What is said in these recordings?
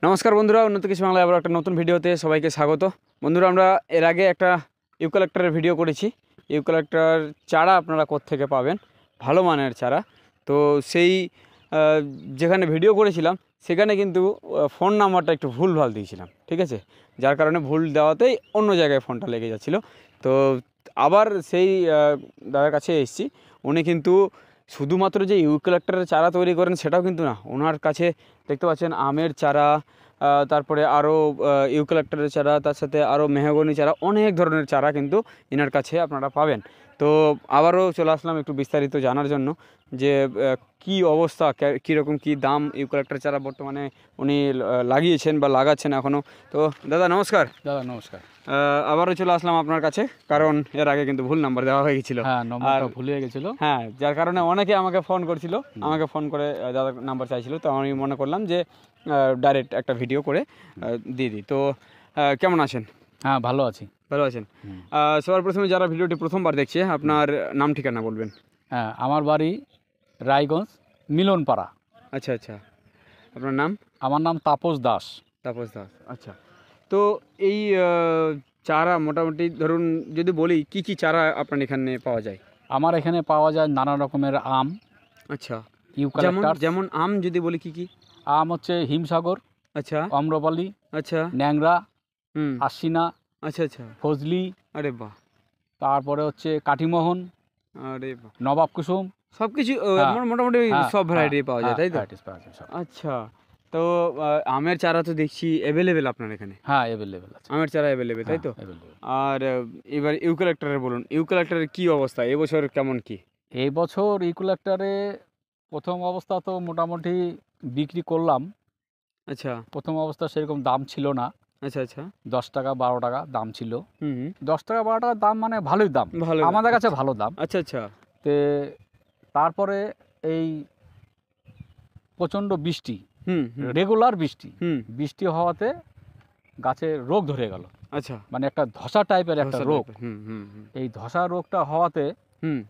নমস্কার বন্ধুরা, উন্নত কৃষি বাংলায় আবার একটা নতুন ভিডিওতে সবাইকে স্বাগত। বন্ধুরা, আমরা এর আগে একটা ইউক্যালিপ্টাসের ভিডিও করেছি। ইউক্যালিপ্টাস চারা আপনারা কোত্থেকে পাবেন, ভালো মানের চারা। তো সেই যেখানে ভিডিও করেছিলাম সেখানে কিন্তু ফোন নাম্বারটা একটু ভুলভাল দিয়েছিলাম, ঠিক আছে, যার কারণে ভুল দেওয়াতেই অন্য জায়গায় ফোনটা লেগে যাচ্ছিলো। তো আবার সেই দাদার কাছে এসেছি। উনি কিন্তু শুধুমাত্র যে ইউক্যালিপ্টাসের চারা তৈরি করেন সেটাও কিন্তু না, ওনার কাছে দেখতে পাচ্ছেন আমের চারা, তারপরে আরও ইউক্যালিপ্টাসের চারা, তার সাথে আরও মেহগনি চারা, অনেক ধরনের চারা কিন্তু এনার কাছে আপনারা পাবেন। তো আবারও চলে আসলাম একটু বিস্তারিত জানার জন্য যে কি অবস্থা, কীরকম কী দাম ইউক্যালিপ্টাস চারা বর্তমানে উনি লাগিয়েছেন বা লাগাচ্ছেন এখনও। তো দাদা নমস্কার। দাদা নমস্কার। আবারও চলে আসলাম আপনার কাছে, কারণ এর আগে কিন্তু ভুল নাম্বার দেওয়া হয়ে গেছিলো। হ্যাঁ, নম্বরটা ভুল হয়ে গেছিলো। হ্যাঁ, যার কারণে অনেকে আমাকে ফোন করছিল, আমাকে ফোন করে দাদার নাম্বার চাইছিল। তো আমি মনে করলাম যে ডাইরেক্ট একটা ভিডিও করে দিয়ে দিই। তো কেমন আছেন? হ্যাঁ, ভালো আছি। ভালো আছেন? সবার প্রথমে যারা ভিডিওটি প্রথমবার দেখছে, আপনার নাম ঠিকানা বলবেন। হ্যাঁ, আমার বাড়ি রায়গঞ্জ মিলনপাড়া। আচ্ছা আচ্ছা, আপনার নাম? আমার নাম তাপস দাস। তাপস দাস, আচ্ছা। তো এই চারা মোটামুটি ধরুন যদি বলি কি কি চারা আপনার এখানে পাওয়া যায়? আমার এখানে পাওয়া যায় নানা রকমের আম। আচ্ছা, ইউক্যালিপ্টাস। যেমন আম যদি বলি কি কি? আম হচ্ছে হিমসাগর, আচ্ছা, আম্রপালি, আচ্ছা, ন্যাংরা, হুম, আশিনা, আচ্ছা আচ্ছা, ফজলি, আরে বাহ, তারপরে হচ্ছে কাটিমোহন, আরে বাহ, নবাব কুসুম, সব কিছু হ্যাঁ, মোটামুটি হ্যাঁ, সব ভ্যারাইটি হ্যাঁ, পাওয়া যায়, তাই তো? varieties পাওয়া যায় সব। আচ্ছা, তো আমের চারা তো দেখছি অ্যাভেলেবেল আপনার এখানে। হ্যাঁ, অ্যাভেলেবেল আছে। আমের চারা অ্যাভেলেবেল, তাই তো? অ্যাভেলেবেল। আর এবার ইউক্যালিপ্টাসের বলুন, ইউক্যালিপ্টাসের কি অবস্থা এবছর, কেমন কি? এই বছর ইকুলেক্টারে প্রথম অবস্থা তো মোটামুটি বিক্রি করলাম। আচ্ছা প্রথম অবস্থা সেরকম দাম ছিল না। আচ্ছা আচ্ছা, 10 টাকা 12 টাকা দাম ছিল। হুম, 10 টাকা 12 টাকার দাম মানে ভালোই দাম, ভালো, আমাদের কাছে ভালো দাম। আচ্ছা আচ্ছা, তে তারপরে এই প্রচণ্ড বৃষ্টি, হুম, রেগুলার বৃষ্টি, হুম, বৃষ্টি হওয়াতে গাছে রোগ ধরে গেল। আচ্ছা, মানে একটা ধসা টাইপের একটা ধসা রোগ। টাইপের, হুম হুম হুম, এই ধসা রোগটা হওয়াতে হুম,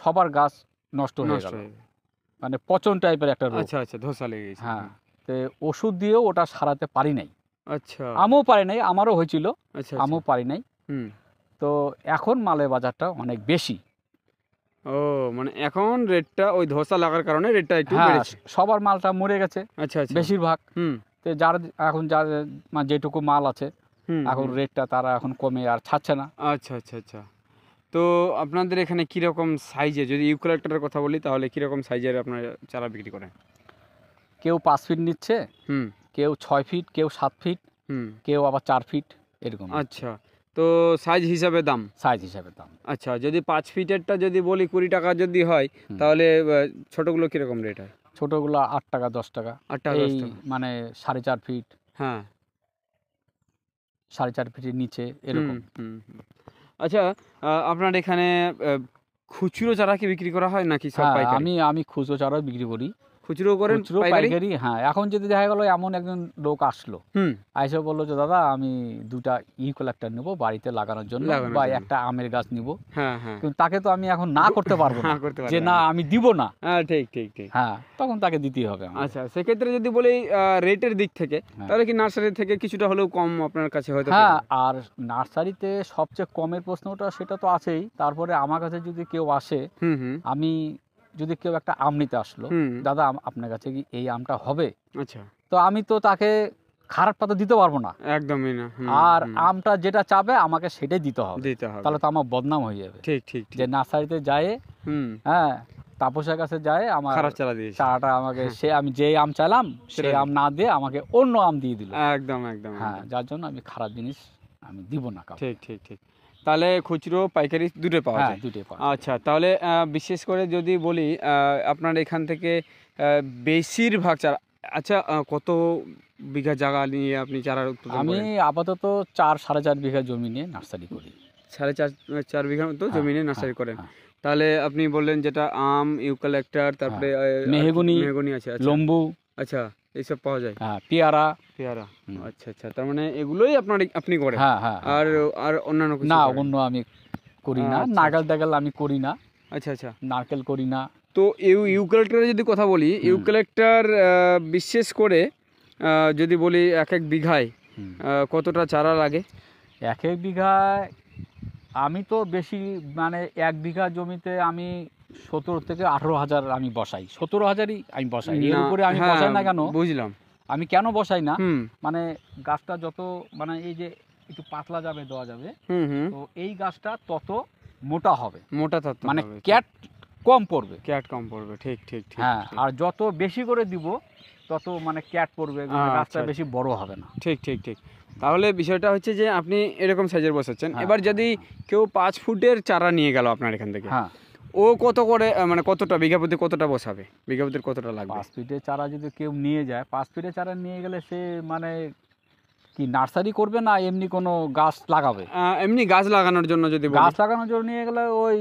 সবার গাছ নষ্ট হয়ে নষ্ট গেল। হয়ে গেছে। মানে পচন টাইপের একটা রোগ। আচ্ছা আচ্ছা, ধসা লেগে গেছে, হ্যাঁ, তে ওষুধ দিয়েও ওটা সারাতে পারি নাই। আচ্ছা আমও পারি নাই, আমারও হয়েছিল, আচ্ছা, আমও পারি নাই। হুম, তো এখন মালের বাজারটা অনেক বেশি। ও মানে এখন রেটটা ওই ধসা লাগার কারণে রেটটা একটু হ্যাঁ, বেড়েছে। সবার মালটা মরে গেছে আচ্ছা আচ্ছা, বেশিরভাগ। হুম, তো যার এখন যার মানে যেটুকু মাল আছে হুম, এখন রেটটা তারা এখন কমে আর ছাড়ছে না। আচ্ছা আচ্ছা আচ্ছা। তো আপনাদের এখানে কীরকম সাইজে, যদি ইউক্যালিপ্টাসের কথা বলি তাহলে কীরকম সাইজের আপনার চারা বিক্রি করেন? কেউ 5 ফিট নিচ্ছে, হুম, কেউ 6 ফিট, কেউ 7 ফিট, হুম, কেউ আবার 4 ফিট, এরকম আচ্ছা। তো সাইজ হিসাবে দাম? সাইজ হিসাবে দাম। আচ্ছা, যদি 5 ফিটেরটা যদি বলি 20 টাকা যদি হয়, তাহলে ছোটোগুলো কীরকম রেট হয়? ছোটোগুলো 8 টাকা 10 টাকা। 8 টাকা 10 এই টাকা, মানে 4.5 ফিট, হ্যাঁ, 4.5 ফিটের নিচে এরকম। হুম হুম। আচ্ছা, আপনার এখানে খুচরো চারা কি বিক্রি করা হয় নাকি সব হ্যাঁ, পাইকারি? আমি খুচরো চারাও বিক্রি করি। খুচরো করেন, খুচরো পাইকারি। হ্যাঁ, এখন যদি দেখা গেল এমন একজন লোক আসলো, হুম, আইসে বললো যে দাদা আমি 2টা ইউক্যালিপ্টাস নেবো বাড়িতে লাগানোর জন্য বা একটা আমের গাছ নিব, হ্যাঁ হ্যাঁ, কিন্তু তাকে তো আমি এখন না করতে পারবো না, হ্যাঁ, করতে যে পারবেন না না। আমি দিব না। হ্যাঁ, ঠিক ঠিক ঠিক। হ্যাঁ, তখন তাকে দিতেই হবে আমাকে। আচ্ছা, সেক্ষেত্রে যদি বলি রেটের দিক থেকে, হ্যাঁ। তাহলে কি নার্সারি থেকে কিছুটা হলেও কম আপনার কাছে হয়তো হ্যাঁ, পেয়ে আর নার্সারিতে সবচেয়ে কমের প্রশ্নটা সেটা তো আছেই। তারপরে আমার কাছে যদি কেউ আসে, যাবেন? হুম হুম, আমি যদি কেউ একটা আম নিতে আসলো, হুম, দাদা আপনার কাছে কি এই আমটা হবে, আচ্ছা, তো আমি তো তাকে খারাপটা তো দিতে পারবো না। একদমই না, হুম, আর হুম, আমটা যেটা চাবে আমাকে সেটাই দিতে হবে, দিতে হবে, তাহলে তো আমার বদনাম হয়ে যাবে। ঠিক ঠিক যে ঠিক, নার্সারিতে যায়, হুম, হ্যাঁ, তাপসের কাছে যায়, আমার খারাপ চারা দিয়েছে, চারাটা আমাকে সে আমি যেই আম চাইলাম সেই সেটা আম না দিয়ে আমাকে অন্য আম দিয়ে দিল। একদম একদম, হ্যাঁ, একদম। যার জন্য আমি খারাপ জিনিস আমি দিব না কাউকে। ঠিক ঠিক ঠিক। তাহলে খুচরো পাইকারি দুটোই পাওয়া হ্যাঁ, যায়? দুটোই পাওয়া আচ্ছা, তাহলে বিশেষ করে যদি বলি আপনার এখান থেকে বেশিরভাগ চারা, আচ্ছা, কত বিঘা জায়গা নিয়ে আপনি চারা উৎপাদন আমি করেন? আপাতত 4-4.5 বিঘা জমি নিয়ে নার্সারি করি। 4.5 বিঘার মতো হ্যাঁ, জমি নিয়ে হ্যাঁ, নার্সারি করেন। হ্যাঁ। তাহলে আপনি বললেন যেটা আম, ইউক্যালিপ্টাস, তারপরে মেহগনি, মেহগনি আছে, আচ্ছা লম্বু, আচ্ছা, এইসব পাওয়া যায়, হ্যাঁ, পেয়ারা। পেয়ারা, হুম। আচ্ছা আচ্ছা, তার মানে এগুলোই আপনি করেন? হ্যাঁ, হ্যাঁ, হ্যাঁ, আর হ্যাঁ। আর অন্যান্য কিছু না, করেন? অন্য আমি করি না। আচ্ছা নারকেল আচ্ছা, টাকেল আমি করি না, আচ্ছা আচ্ছা, নারকেল করি না, তো ইউক্যালিপটারের যদি কথা বলি, ইউক্যালিপটার বিশেষ করে যদি বলি এক এক বিঘায় কতটা চারা লাগে? এক এক বিঘায় আমি তো বেশি, মানে 1 বিঘা জমিতে আমি 17 থেকে 18,000 আমি বসাই, 17,000ই আমি বসাই। এর উপরে আমি বসাই না কেন, বুঝলাম, আমি কেন বসাই না, মানে গাছটা যত মানে এই যে একটু পাতলা যাবে দেওয়া যাবে, তো এই গাছটা তত মোটা হবে, মোটা তত মানে ক্যাট কম পড়বে, ঠিক ঠিক ঠিক। হ্যাঁ, আর যত বেশি করে দিব তত মানে ক্যাট পড়বে, গাছটা বেশি বড় হবে না। ঠিক ঠিক ঠিক। তাহলে বিষয়টা হচ্ছে যে আপনি এরকম সাইজের বসাচ্ছেন। এবার যদি কেউ 5 ফুটের চারা নিয়ে গেল আপনার এখান থেকে, হ্যাঁ, ও কত করে, মানে কতটা বিঘা প্রতি কতটা বসাবে, বিঘা প্রতি কতটা লাগবে? 5 ফিটের চারা যদি কেউ নিয়ে যায়, 5 ফিটের চারা নিয়ে গেলে সে মানে কি নার্সারি করবে না এমনি কোনো গাছ লাগাবে? এমনি গাছ লাগানোর জন্য যদি গাছ লাগানোর জন্য নিয়ে গেলে ওই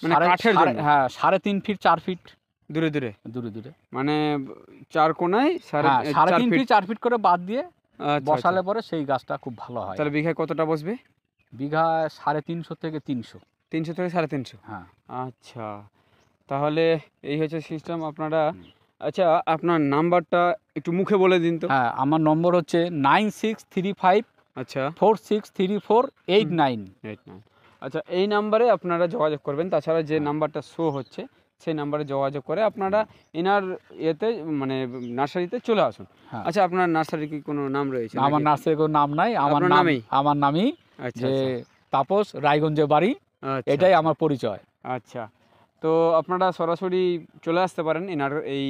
মানে কাঠের জন্য, হ্যাঁ 3.5 ফিট 4 ফিট দূরে দূরে, মানে 4 কোণায় 3.5 ফিট 4 ফিট করে বাদ দিয়ে বসালে পরে সেই গাছটা খুব ভালো হয়। তাহলে বিঘায় কতটা বসবে? বিঘা 350 থেকে 300 থেকে 350। হ্যাঁ, আচ্ছা, তাহলে এই হচ্ছে সিস্টেম আপনারা। আচ্ছা, আপনার নাম্বারটা একটু মুখে বলে দিন তো। হ্যাঁ, আমার নম্বর হচ্ছে 9635 আচ্ছা 463489। আচ্ছা, এই নাম্বারে আপনারা যোগাযোগ করবেন। তাছাড়া যে নাম্বারটা শো হচ্ছে সেই নাম্বারে যোগাযোগ করে আপনারা এনার ইয়েতে মানে নার্সারিতে চলে আসুন। আচ্ছা, আপনার নার্সারি কি কোনো নাম রয়েছে? আমার নার্সারির কোনো নাম নাই, আমার নামই যে তাপস, রায়গঞ্জে বাড়ি, এটাই আমার পরিচয়। আচ্ছা, তো আপনারা সরাসরি চলে আসতে পারেন এনার এই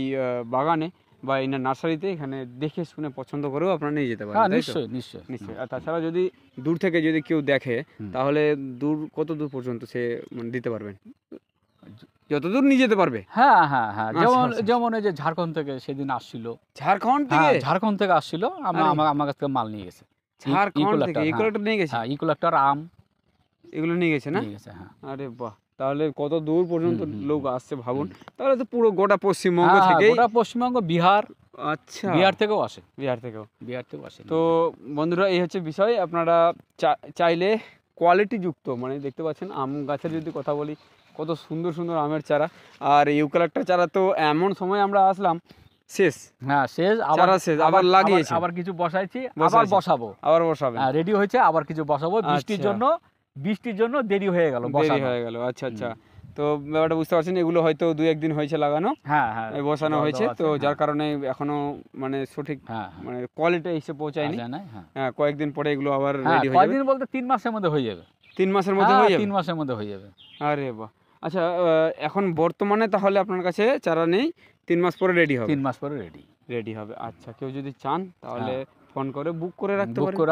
বাগানে বা এনার নার্সারিতে, এখানে দেখে শুনে পছন্দ করেও আপনারা নিয়ে যেতে পারেন। নিশ্চয়ই নিশ্চয়ই নিশ্চয়ই। আর তাছাড়া যদি দূর থেকে যদি কেউ দেখে, তাহলে কত দূর পর্যন্ত সে মানে দিতে পারবেন? যতদূর নিয়ে যেতে পারবে। হ্যাঁ হ্যাঁ হ্যাঁ, যেমন এই যে ঝাড়খণ্ড থেকে সেদিন আসছিল, ঝাড়খণ্ড থেকে আসছিল, আমার কাছ থেকে মাল নিয়ে গেছে। ঝাড়খণ্ড থেকে ইকুয়ালেক্টর নিয়ে গেছে? হ্যাঁ, ইকুয়ালেক্টর, আম এগুলো নিয়ে গেছে না? হ্যাঁ। আরে বাহ, তাহলে কত দূর পর্যন্ত লোক আসছে ভাবুন। তাহলে তো পুরো গোটা পশ্চিমবঙ্গ থেকে, গোটা পশ্চিমবঙ্গ, বিহার, আচ্ছা বিহার থেকেও আসে, তো বন্ধুরা এই হচ্ছে বিষয়। আপনারা চাইলে কোয়ালিটি যুক্ত, মানে দেখতে পাচ্ছেন আম গাছের যদি কথা বলি, কত সুন্দর সুন্দর আমের চারা। আর ইউক্যালিপটাস চারা তো এমন সময় আমরা আসলাম শেষ, আবার লাগিয়েছি, আবার কিছু বসাইছি, আবার বসাবো, রেডি হয়েছে, আবার কিছু বসাবো। বৃষ্টির জন্য দেরি হয়ে গেল। আচ্ছা আচ্ছা, তো ব্যাপারটা বুঝতে পারছেন। এগুলো হয়তো 2-1 দিন হয়েছে লাগানো, বসানো হয়েছে, তো যার কারণে এখনো মানে সঠিক মানে কোয়ালিটি এসে পৌঁছায়নি। হ্যাঁ, কয়েকদিন পরে এগুলো আবার রেডি হয়ে যাবে। কয়েকদিন বলতে 3 মাসের মধ্যে হয়ে যাবে। 3 মাসের মধ্যে হয়ে যাবে? 3 মাসের মধ্যে হয়ে যাবে। আরে বাহ। আচ্ছা, এখন বর্তমানে তাহলে আপনার কাছে চারা নেই, 3 মাস পরে রেডি হবে? 3 মাস পরে রেডি হবে। আচ্ছা, কেউ যদি চান তাহলে ফোন করে বুক করে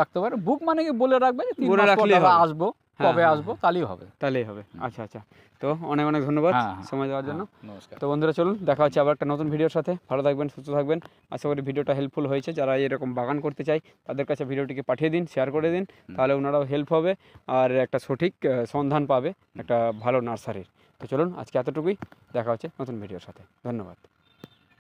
রাখতে পারে। বুক মানে কি বলে রাখবে, 3 মাস পরে আসবো, কবে আসবো তাহলেই হবে। আচ্ছা আচ্ছা, তো অনেক অনেক ধন্যবাদ সময় দেওয়ার জন্য। নমস্কার। তো বন্ধুরা চলুন, দেখা হচ্ছে আবার একটা নতুন ভিডিওর সাথে। ভালো থাকবেন, সুস্থ থাকবেন। আশা করি ভিডিওটা হেল্পফুল হয়েছে। যারা এরকম বাগান করতে চায় তাদের কাছে ভিডিওটিকে পাঠিয়ে দিন, শেয়ার করে দিন, তাহলে ওনারাও হেল্প হবে আর একটা সঠিক সন্ধান পাবে একটা ভালো নার্সারির। তো চলুন, আজকে এতটুকুই। দেখা হচ্ছে নতুন ভিডিওর সাথে। ধন্যবাদ।